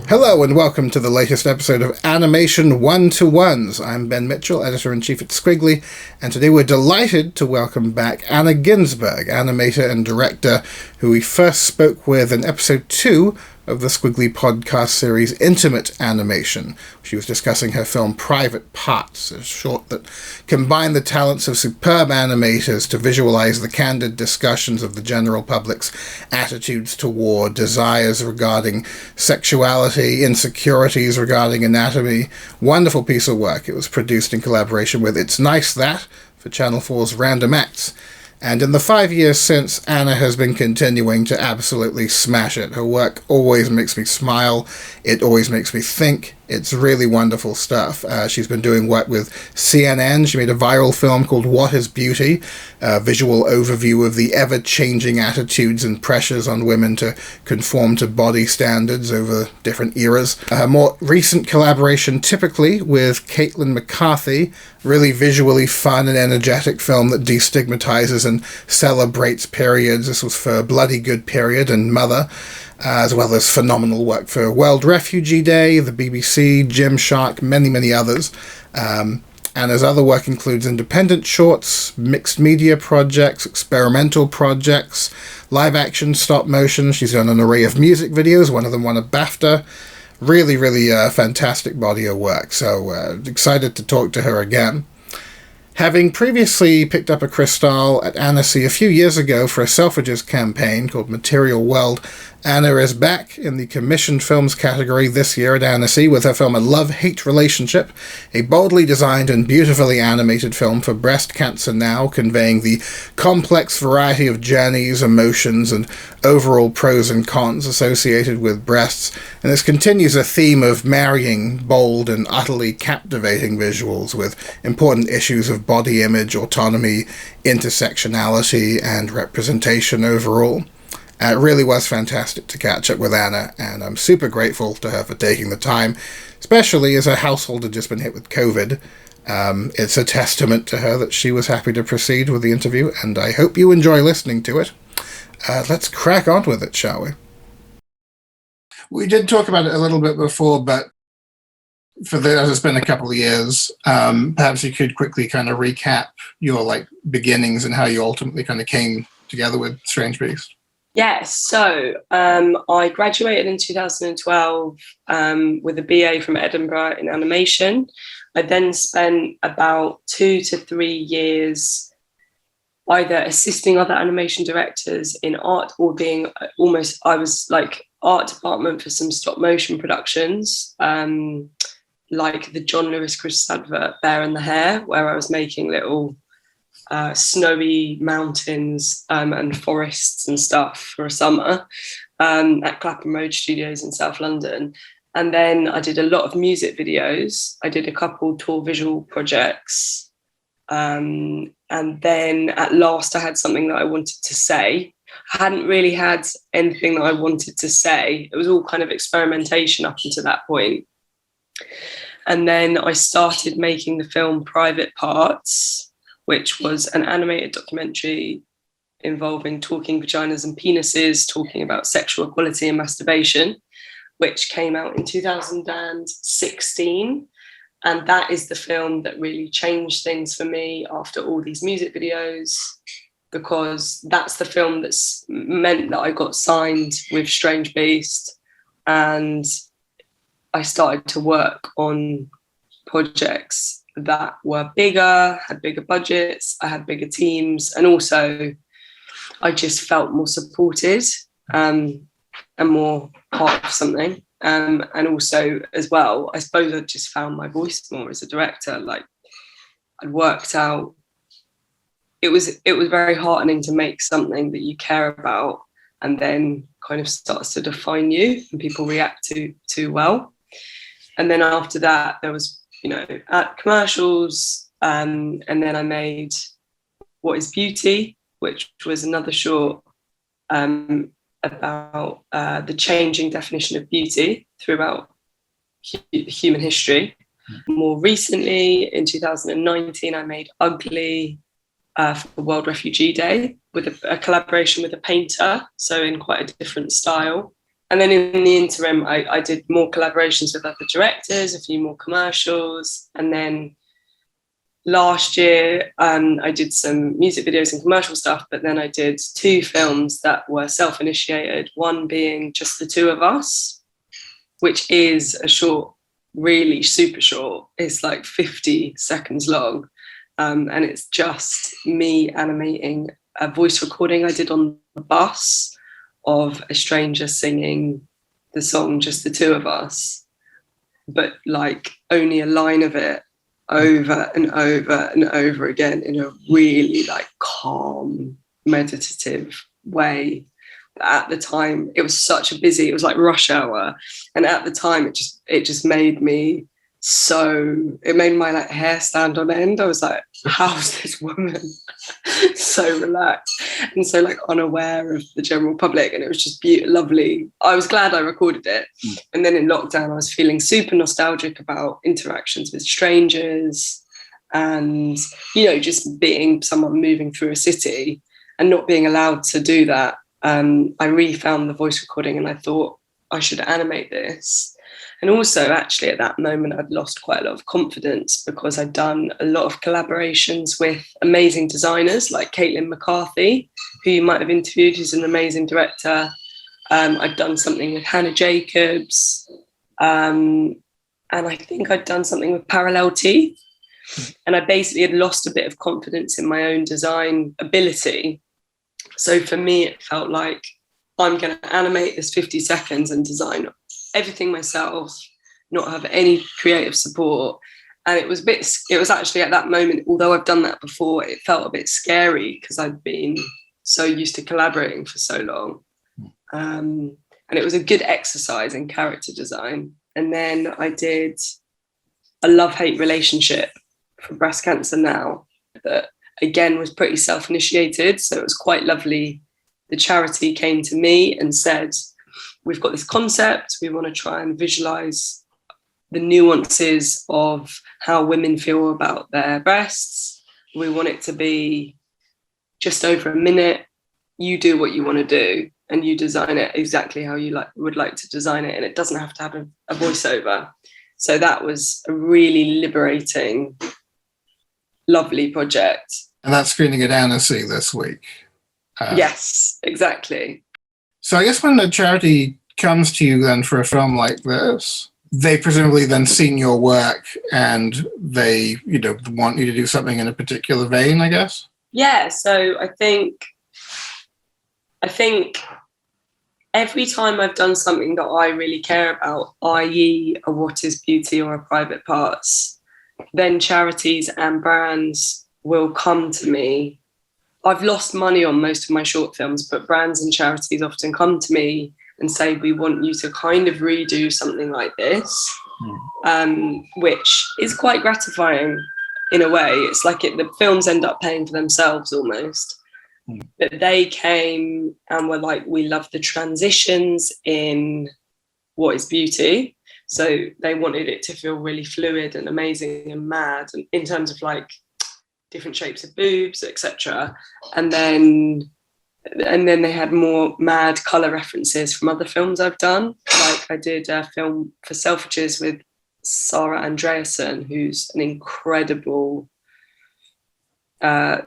Hello and welcome to the latest episode of Animation One-to-Ones. I'm Ben Mitchell, Editor-in-Chief at Squiggly, and today we're delighted to welcome back Anna Ginsburg, animator and director, who we first spoke with in episode 2 of the Squiggly podcast series Intimate Animation. She was discussing her film Private Parts, a short that combined the talents of superb animators to visualize the candid discussions of the general public's attitudes toward desires regarding sexuality, insecurities regarding anatomy. Wonderful piece of work. It was produced in collaboration with It's Nice That for Channel 4's Random Acts. And in the 5 years since, Anna has been continuing to absolutely smash it. Her work always makes me smile. It always makes me think. It's really wonderful stuff. She's been doing work with CNN. She made a viral film called What is Beauty? A visual overview of the ever-changing attitudes and pressures on women to conform to body standards over different eras. Her more recent collaboration, typically, with Caitlin McCarthy, really visually fun and energetic film that destigmatizes and celebrates periods. This was for Bloody Good Period and Mother, as well as phenomenal work for World Refugee Day, the BBC, Gymshark, many others. Anna's other work includes independent shorts, mixed media projects, experimental projects, live-action stop motion. She's done an array of music videos. One of them won a BAFTA. Really fantastic body of work. So excited to talk to her again. Having previously picked up a Cristal at Annecy a few years ago for a Selfridges campaign called Material World, Anna is back in the commissioned films category this year at Annecy with her film A Love-Hate Relationship, a boldly designed and beautifully animated film for breast cancer now, conveying the complex variety of journeys, emotions, and overall pros and cons associated with breasts. And this continues a theme of marrying bold and utterly captivating visuals with important issues of body image, autonomy, intersectionality, and representation overall. It really was fantastic to catch up with Anna, and I'm super grateful to her for taking the time, especially as her household had just been hit with COVID. It's a testament to her that she was happy to proceed with the interview, and I hope you enjoy listening to it. Let's crack on with it, shall we? We did talk about it a little bit before, but as it's been a couple of years, perhaps you could quickly kind of recap your beginnings and how you ultimately kind of came together with Strange Beast. Yes, so I graduated in 2012 with a BA from Edinburgh in animation. I then spent about 2 to 3 years either assisting other animation directors in art or being I was art department for some stop motion productions, like the John Lewis Chris advert Bear and the Hare, where I was making little snowy mountains and forests and stuff for a summer at Clapham Road Studios in South London. And then I did a lot of music videos. I did a couple tour visual projects. And then at last I had something that I wanted to say. I hadn't really had anything that I wanted to say. It was all kind of experimentation up until that point. And then I started making the film Private Parts, which was an animated documentary involving talking vaginas and penises, talking about sexual equality and masturbation, which came out in 2016. And that is the film that really changed things for me after all these music videos, because that's the film that's meant that I got signed with Strange Beast, and I started to work on projects that were bigger, had bigger budgets, I had bigger teams, and also I just felt more supported and more part of something. And also as well, I suppose I just found my voice more as a director. I'd worked out, it was very heartening to make something that you care about and then kind of starts to define you and people react to well. And then after that, there was, at commercials, and then I made What is Beauty, which was another short about the changing definition of beauty throughout human history. More recently, in 2019, I made Ugly, for World Refugee Day with a collaboration with a painter, so in quite a different style. And then in the interim, I did more collaborations with other directors, a few more commercials. And then last year, I did some music videos and commercial stuff, but then I did 2 films that were self-initiated, one being Just the Two of Us, which is a short, really super short. It's like 50 seconds long. And it's just me animating a voice recording I did on the bus of a stranger singing the song Just the Two of Us, but like only a line of it over and over and over again in a really like calm, meditative way. At the time, it was such a busy, it was like rush hour. And at the time, it just made me it made my like hair stand on end. I was like, how's this woman so relaxed and so like unaware of the general public? And it was just lovely. I was glad I recorded it. And then in lockdown, I was feeling super nostalgic about interactions with strangers and, you know, just being someone moving through a city and not being allowed to do that. I refound the voice recording and I thought I should animate this. And also, actually, at that moment, I'd lost quite a lot of confidence because I'd done a lot of collaborations with amazing designers like Caitlin McCarthy, who you might have interviewed, who's an amazing director. I'd done something with Hannah Jacobs. And I think I'd done something with Parallel Teeth. And I basically had lost a bit of confidence in my own design ability. So for me, it felt like I'm going to animate this 50 seconds and design everything myself, not have any creative support. And it was actually at that moment, although I've done that before, it felt a bit scary because I'd been so used to collaborating for so long. And it was a good exercise in character design. And then I did a love-hate relationship for Breast Cancer Now that again was pretty self-initiated. So it was quite lovely. The charity came to me and said, we've got this concept, we want to try and visualize the nuances of how women feel about their breasts. We want it to be just over a minute. You do what you want to do and you design it exactly how you would like to design it. And it doesn't have to have a voiceover. So that was a really liberating, lovely project. And that's screening at Annecy this week. Yes, exactly. So I guess when the charity comes to you then for a film like this, they presumably then seen your work and they, you know, want you to do something in a particular vein, I guess? Yeah, so I think every time I've done something that I really care about, i.e. a What is Beauty or a Private Parts, then charities and brands will come to me. I've lost money on most of my short films, but brands and charities often come to me and say, we want you to kind of redo something like this, which is quite gratifying in a way. It's like the films end up paying for themselves almost. But they came and were like, we love the transitions in What is Beauty. So they wanted it to feel really fluid and amazing and mad and in terms of like different shapes of boobs, etc. And then they had more mad colour references from other films I've done. Like I did a film for Selfridges with Sarah Andreasson, who's an incredible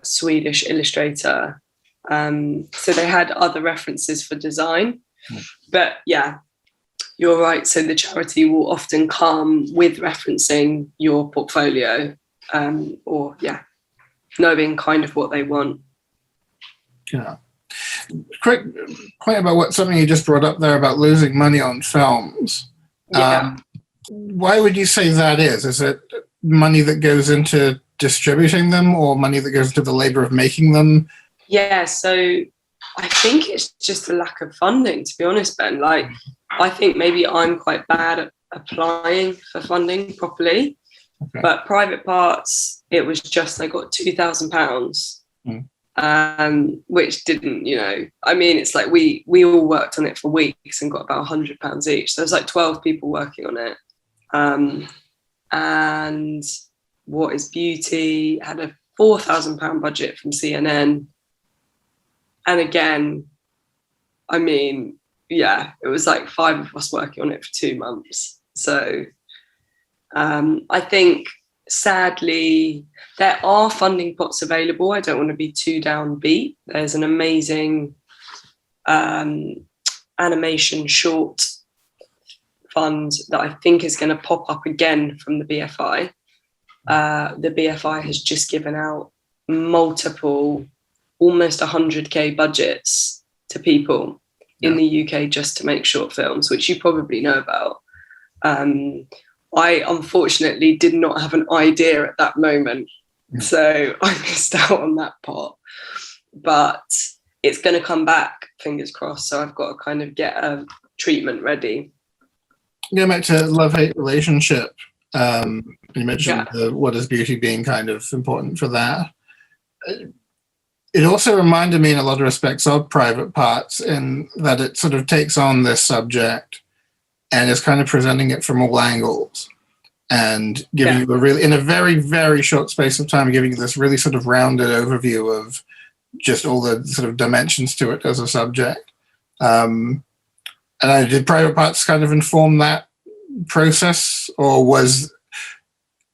Swedish illustrator. So they had other references for design. But yeah, you're right. So the charity will often come with referencing your portfolio or knowing kind of what they want. Yeah. Quick point about something you just brought up there about losing money on films. Yeah. Why would you say that is? Is it money that goes into distributing them or money that goes into the labor of making them? Yeah, so I think it's just a lack of funding, to be honest, Ben. Like, I think maybe I'm quite bad at applying for funding properly. Okay. But Private Parts, it was just, I got £2,000, which didn't, I mean, it's like we all worked on it for weeks and got about £100 each. So there's like 12 people working on it. And What is Beauty had a £4,000 budget from CNN. And again, I mean, yeah, it was like 5 of us working on it for 2 months. So I think, sadly, there are funding pots available. I don't want to be too downbeat. There's an amazing animation short fund that I think is going to pop up again from the BFI. The BFI has just given out multiple, almost 100k budgets to people in the UK just to make short films, which you probably know about. I unfortunately did not have an idea at that moment, so I missed out on that part. But it's going to come back, fingers crossed. So I've got to kind of get a treatment ready. Going back to love-hate relationship, you mentioned what is beauty being kind of important for that. It also reminded me in a lot of respects of Private Parts, in that it sort of takes on this subject and is kind of presenting it from all angles and giving you a really, in a very, very short space of time, giving you this really sort of rounded overview of just all the sort of dimensions to it as a subject. And did Private Parts kind of inform that process, or was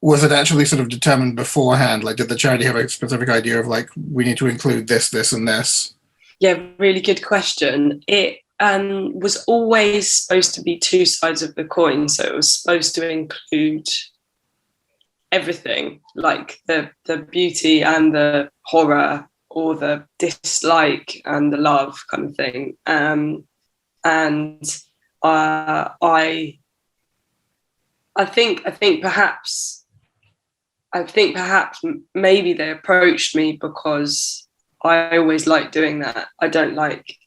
it actually sort of determined beforehand? Like, did the charity have a specific idea of like, we need to include this, this, and this? Yeah, really good question. It was always supposed to be 2 sides of the coin. So it was supposed to include everything, like the beauty and the horror, or the dislike and the love kind of thing. I think perhaps maybe they approached me because I always like doing that. I don't like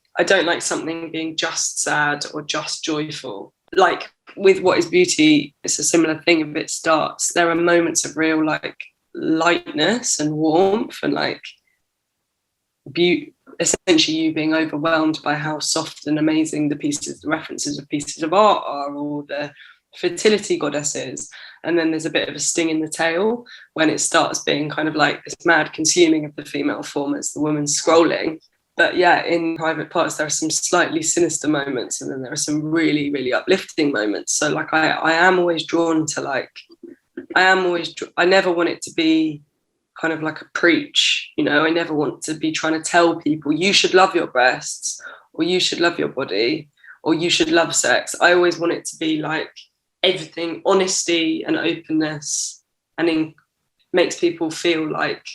something being just sad or just joyful. Like with What is Beauty, it's a similar thing. If it starts, there are moments of real like lightness and warmth and like beauty, essentially you being overwhelmed by how soft and amazing the references of pieces of art are, or the fertility goddesses. And then there's a bit of a sting in the tail when it starts being kind of like this mad consuming of the female form as the woman's scrolling. But yeah, in Private Parts, there are some slightly sinister moments, and then there are some really, really uplifting moments. So like I am always drawn to like, I never want it to be kind of like a preach, you know. I never want to be trying to tell people you should love your breasts, or you should love your body, or you should love sex. I always want it to be like everything, honesty and openness, and it makes people feel like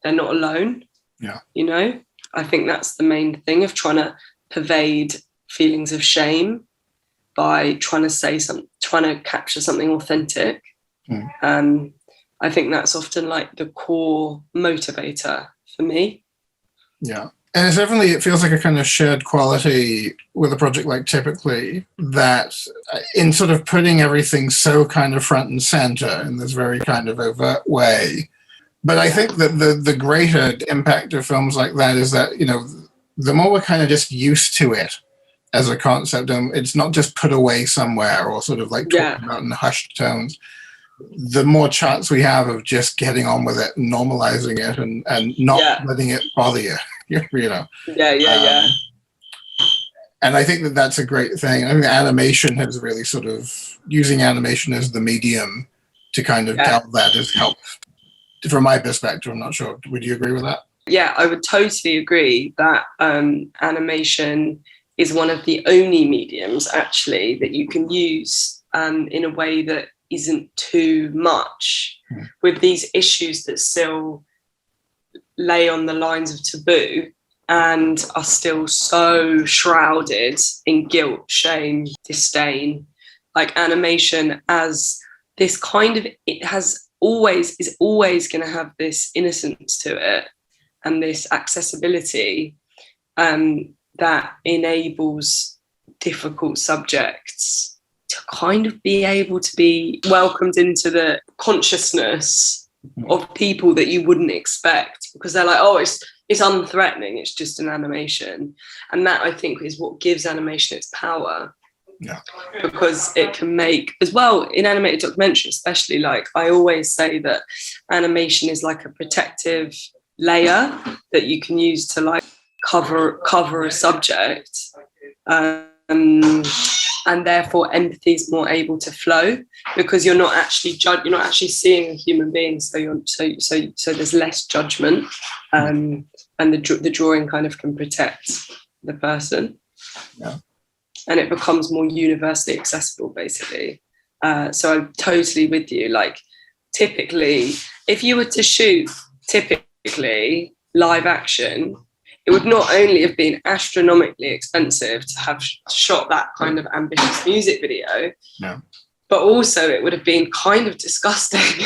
they're not alone. Yeah. You know, I think that's the main thing of trying to pervade feelings of shame by trying to capture something authentic. I think that's often like the core motivator for me. Yeah. And it's definitely, it feels like a kind of shared quality with a project like Typically, that in sort of putting everything so kind of front and center in this very kind of overt way. But I think that the greater impact of films like that is that, you know, the more we're kind of just used to it as a concept, and it's not just put away somewhere or sort of like talked about in hushed tones, the more chance we have of just getting on with it and normalizing it and not letting it bother you. You know. Yeah. And I think that that's a great thing. I think animation has really sort of, using animation as the medium to kind of tell that has helped. From my perspective, I'm not sure. Would you agree with that? Yeah, I would totally agree that animation is one of the only mediums actually that you can use in a way that isn't too much with these issues that still lay on the lines of taboo and are still so shrouded in guilt, shame, disdain. Like animation as this kind of, is always going to have this innocence to it and this accessibility that enables difficult subjects to kind of be able to be welcomed into the consciousness of people that you wouldn't expect, because they're like, oh, it's unthreatening, it's just an animation. And that, I think, is what gives animation its power. Yeah. Because it can make, as well, in animated documentary especially, like I always say that animation is like a protective layer that you can use to like cover a subject, and therefore empathy is more able to flow, because you're not actually seeing a human being, so there's less judgment, and the drawing kind of can protect the person. Yeah. And it becomes more universally accessible, basically. So I'm totally with you. Like, typically, if you were to shoot typically live action, it would not only have been astronomically expensive to have shot that kind of ambitious music video, but also it would have been kind of disgusting.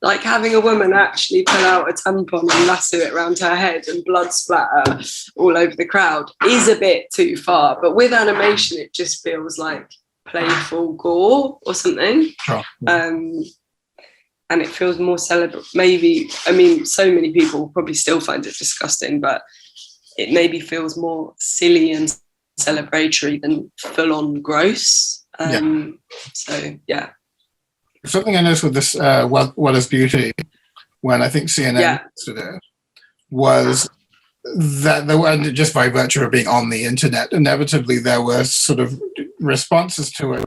Like having a woman actually pull out a tampon and lasso it around her head and blood splatter all over the crowd is a bit too far. But with animation, it just feels like playful gore or something. Sure. And it feels more maybe, I mean, so many people probably still find it disgusting, but it maybe feels more silly and celebratory than full-on gross. So, yeah. Something I noticed with this, What is Beauty, when I think CNN posted it, was that there were, just by virtue of being on the internet, inevitably there were sort of responses to it.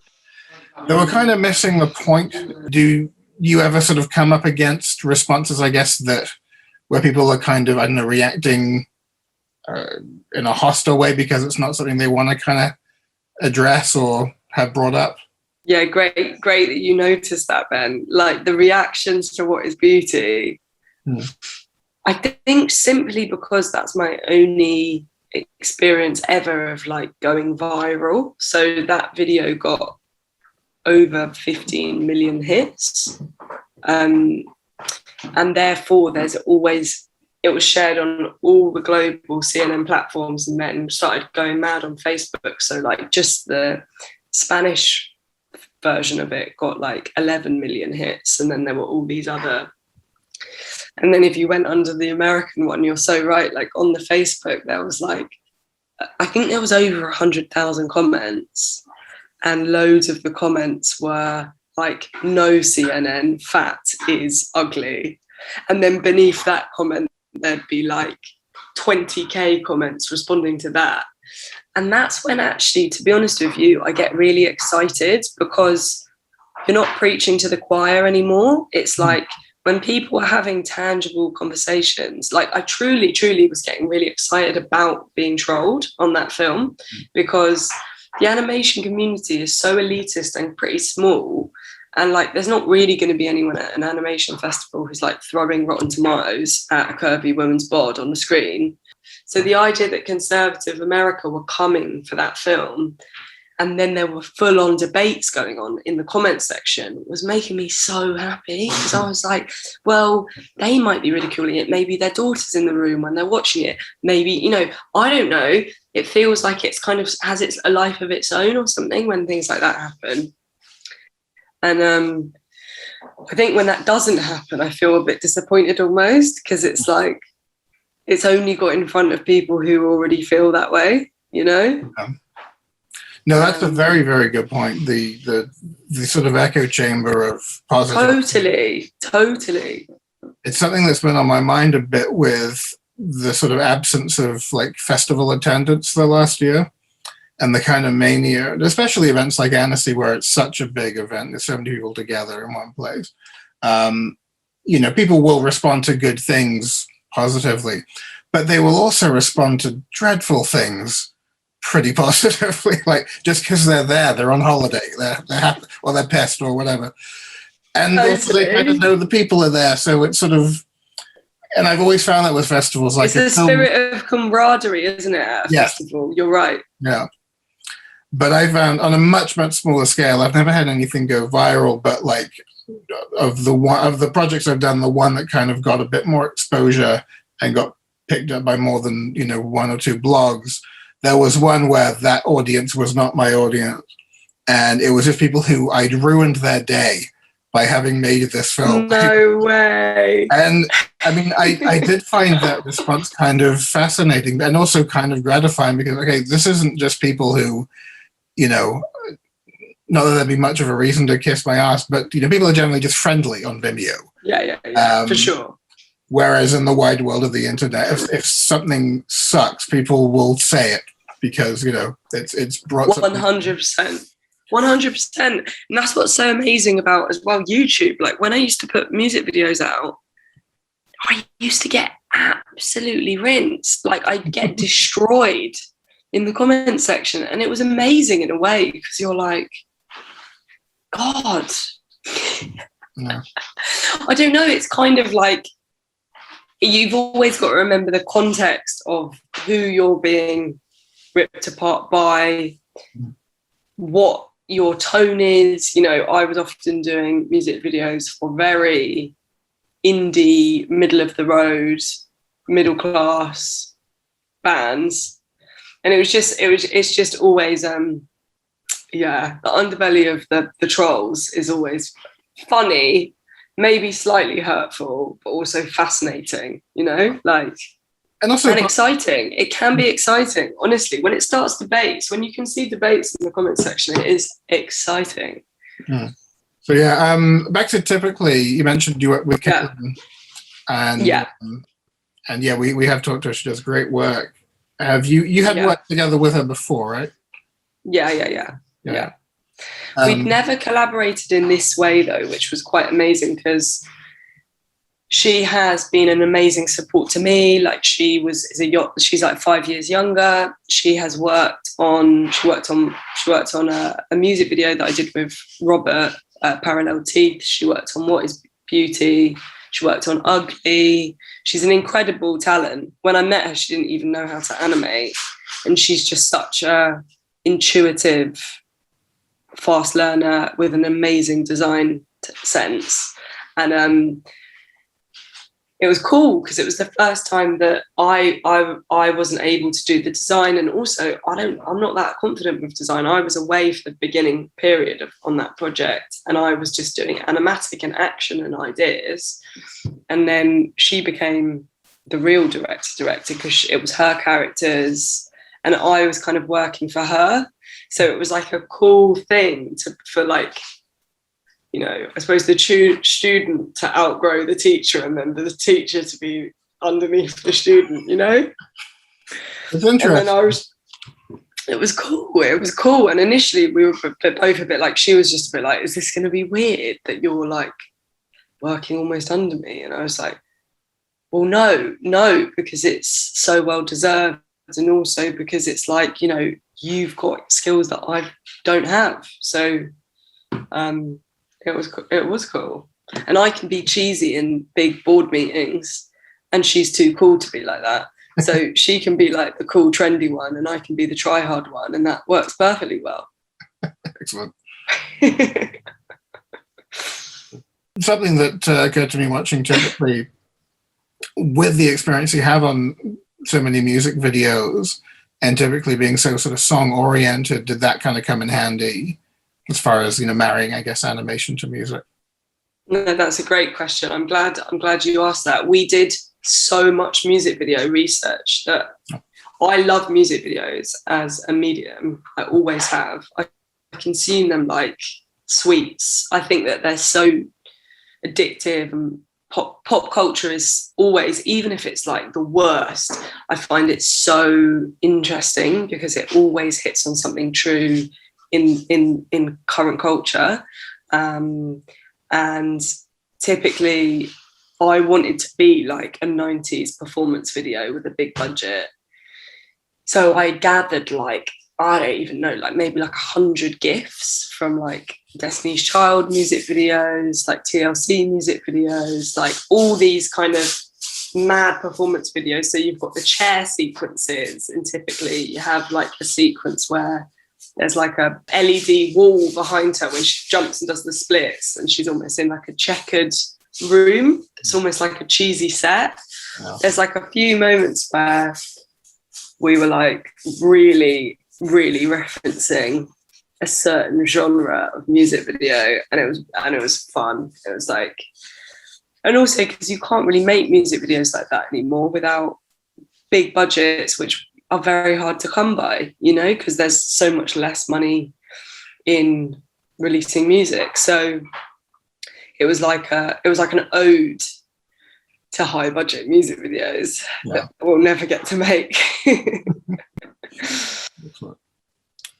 They were kind of missing the point. Do you ever sort of come up against responses, I guess, that where people are kind of, I don't know, reacting in a hostile way because it's not something they want to kind of address or have brought up? Yeah, great that you noticed that, Ben. Like the reactions to What is Beauty, I think simply because that's my only experience ever of like going viral. So that video got over 15 million hits. And therefore it was shared on all the global CNN platforms and then started going mad on Facebook. So like just the Spanish version of it got like 11 million hits, and then there were all these other, and then if you went under the American one, you're so right, like on the Facebook there was like, I think there was over 100,000 comments, and loads of the comments were like, no CNN, fat is ugly, and then beneath that comment there'd be like 20k comments responding to that. And that's when actually, to be honest with you, I get really excited, because you're not preaching to the choir anymore. It's like when people are having tangible conversations, like I truly, truly was getting really excited about being trolled on that film, because the animation community is so elitist and pretty small. And like, there's not really going to be anyone at an animation festival who's like throwing rotten tomatoes at a curvy woman's bod on the screen. So the idea that conservative America were coming for that film, and then there were full-on debates going on in the comment section, was making me so happy, because I was like, well, they might be ridiculing it. Maybe their daughter's in the room when they're watching it. Maybe, you know, I don't know. It feels like it's kind of has a life of its own or something when things like that happen. And I think when that doesn't happen, I feel a bit disappointed almost, because it's like, it's only got in front of people who already feel that way, you know? No, that's a very, very good point. The sort of echo chamber of positive. Totally. It's something that's been on my mind a bit with the sort of absence of like festival attendance the last year, and the kind of mania, especially events like Annecy, where it's such a big event. There's so many people together in one place. You know, people will respond to good things positively, but they will also respond to dreadful things pretty positively. Like just because they're there, they're on holiday, they're happy, or they're pissed or whatever, and also they kind of know the people are there. So it's sort of, and I've always found that with festivals, like it's the spirit of camaraderie, isn't it? At a festival, you're right. Yeah, but I found on a much, much smaller scale, I've never had anything go viral, but like of the projects I've done, the one that kind of got a bit more exposure and got picked up by more than, you know, one or two blogs, there was one where that audience was not my audience, and it was just people who I'd ruined their day by having made this film. No way. And I mean, I did find that response kind of fascinating and also kind of gratifying because, okay, this isn't just people who, you know, not that there'd be much of a reason to kiss my ass, but, you know, people are generally just friendly on Vimeo. Yeah, for sure. Whereas in the wide world of the internet, if something sucks, people will say it because, you know, it's brought 100%. 100%. And that's what's so amazing about, as well, YouTube. Like, when I used to put music videos out, I used to get absolutely rinsed. Like, I'd get destroyed in the comment section. And it was amazing in a way because you're like, God. Yeah. I don't know. It's kind of like, you've always got to remember the context of who you're being ripped apart by, what your tone is. You know, I was often doing music videos for very indie, middle of the road, middle class bands, and it's just always the underbelly of the trolls is always funny, maybe slightly hurtful, but also fascinating, you know, like, and exciting. It can be exciting, honestly. When it starts debates, when you can see debates in the comment section, it is exciting. So yeah, back to typically, you mentioned you work with Caitlin, and we have talked to her. She does great work. Have you had worked together with her before, right? Yeah. We'd never collaborated in this way though, which was quite amazing because she has been an amazing support to me. Like, she's like 5 years younger. She worked on a music video that I did with Robert, Parallel Teeth. She worked on What Is Beauty. She worked on Ugly. She's an incredible talent. When I met her, she didn't even know how to animate. And she's just such a intuitive, fast learner with an amazing design sense. And it was cool because it was the first time that I wasn't able to do the design, and also I'm not that confident with design. I was away for the beginning period on that project, and I was just doing animatic and action and ideas. And then she became the real director because it was her characters, and I was kind of working for her. So it was like a cool thing for like, you know, I suppose the student to outgrow the teacher and then the teacher to be underneath the student, you know? It's interesting. And then it was cool. And initially we were both a bit like, she was just a bit like, is this going to be weird that you're like working almost under me? And I was like, well, no, because it's so well deserved. And also because it's like, you know, you've got skills that I don't have. So, it was cool. And I can be cheesy in big board meetings, and she's too cool to be like that. So she can be like the cool, trendy one, and I can be the try-hard one, and that works perfectly well. Excellent. Something that occurred to me watching typically with the experience you have on so many music videos and typically being so sort of song-oriented, did that kind of come in handy? As far as, you know, marrying, I guess, animation to music? No, that's a great question. I'm glad you asked that. We did so much music video research that I love music videos as a medium. I always have. I consume them like sweets. I think that they're so addictive, and pop culture is always, even if it's like the worst, I find it so interesting because it always hits on something true in current culture, and typically I wanted to be like a 90s performance video with a big budget. So I gathered like, I don't even know, like maybe like 100 GIFs from like Destiny's Child music videos, like TLC music videos, like all these kind of mad performance videos. So you've got the chair sequences, and typically you have like a sequence where there's like a LED wall behind her when she jumps and does the splits, and she's almost in like a checkered room. It's almost like a cheesy set. Wow. There's like a few moments where we were like really, really referencing a certain genre of music video, and it was fun. It was like, and also because you can't really make music videos like that anymore without big budgets, which are very hard to come by, because there's so much less money in releasing music. So it was like an ode to high budget music videos that we'll never get to make.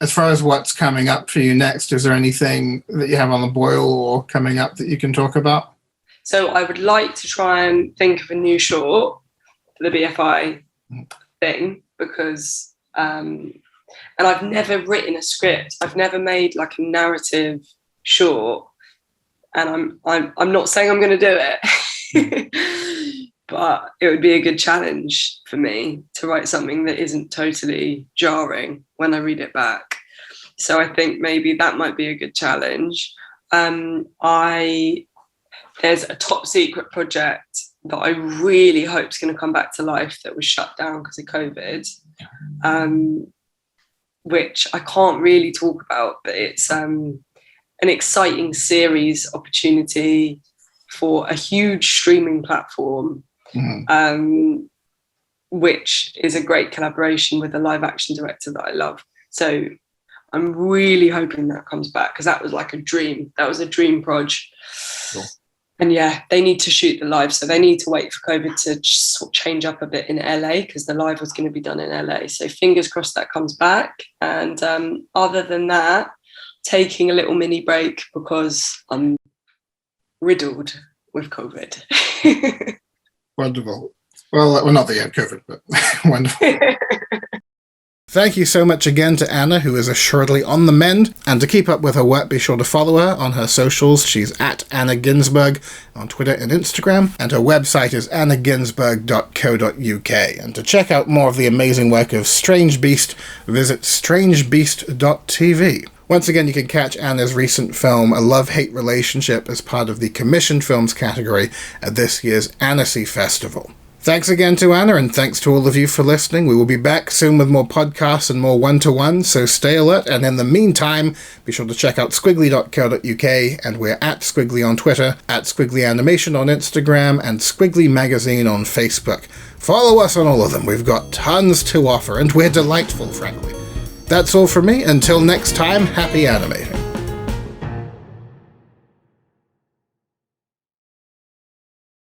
As far as what's coming up for you next, is there anything that you have on the boil or coming up that you can talk about? So I would like to try and think of a new short for the BFI thing, because and I've never written a script. I've never made like a narrative short, and I'm not saying I'm going to do it, but it would be a good challenge for me to write something that isn't totally jarring when I read it back. So I think maybe that might be a good challenge. There's a top secret project that I really hope is going to come back to life that was shut down because of COVID, which I can't really talk about, but it's an exciting series opportunity for a huge streaming platform, which is a great collaboration with a live action director that I love. So I'm really hoping that comes back, because that was like a dream. That was a dream project. Cool. And yeah, they need to shoot the live, so they need to wait for COVID to sort of change up a bit in LA, because the live was going to be done in LA. So fingers crossed that comes back. And other than that, taking a little mini break because I'm riddled with COVID. Wonderful. Well, not that you had COVID, but wonderful. Thank you so much again to Anna, who is assuredly on the mend. And to keep up with her work, be sure to follow her on her socials. She's at Anna Ginsburg on Twitter and Instagram. And her website is annaginsburg.co.uk. And to check out more of the amazing work of Strange Beast, visit strangebeast.tv. Once again, you can catch Anna's recent film, A Love-Hate Relationship, as part of the Commissioned Films category at this year's Annecy Festival. Thanks again to Anna, and thanks to all of you for listening. We will be back soon with more podcasts and more one-to-ones, so stay alert. And in the meantime, be sure to check out squiggly.co.uk, and we're at Squiggly on Twitter, at Squiggly Animation on Instagram, and Squiggly Magazine on Facebook. Follow us on all of them. We've got tons to offer, and we're delightful, frankly. That's all from me. Until next time, happy animating.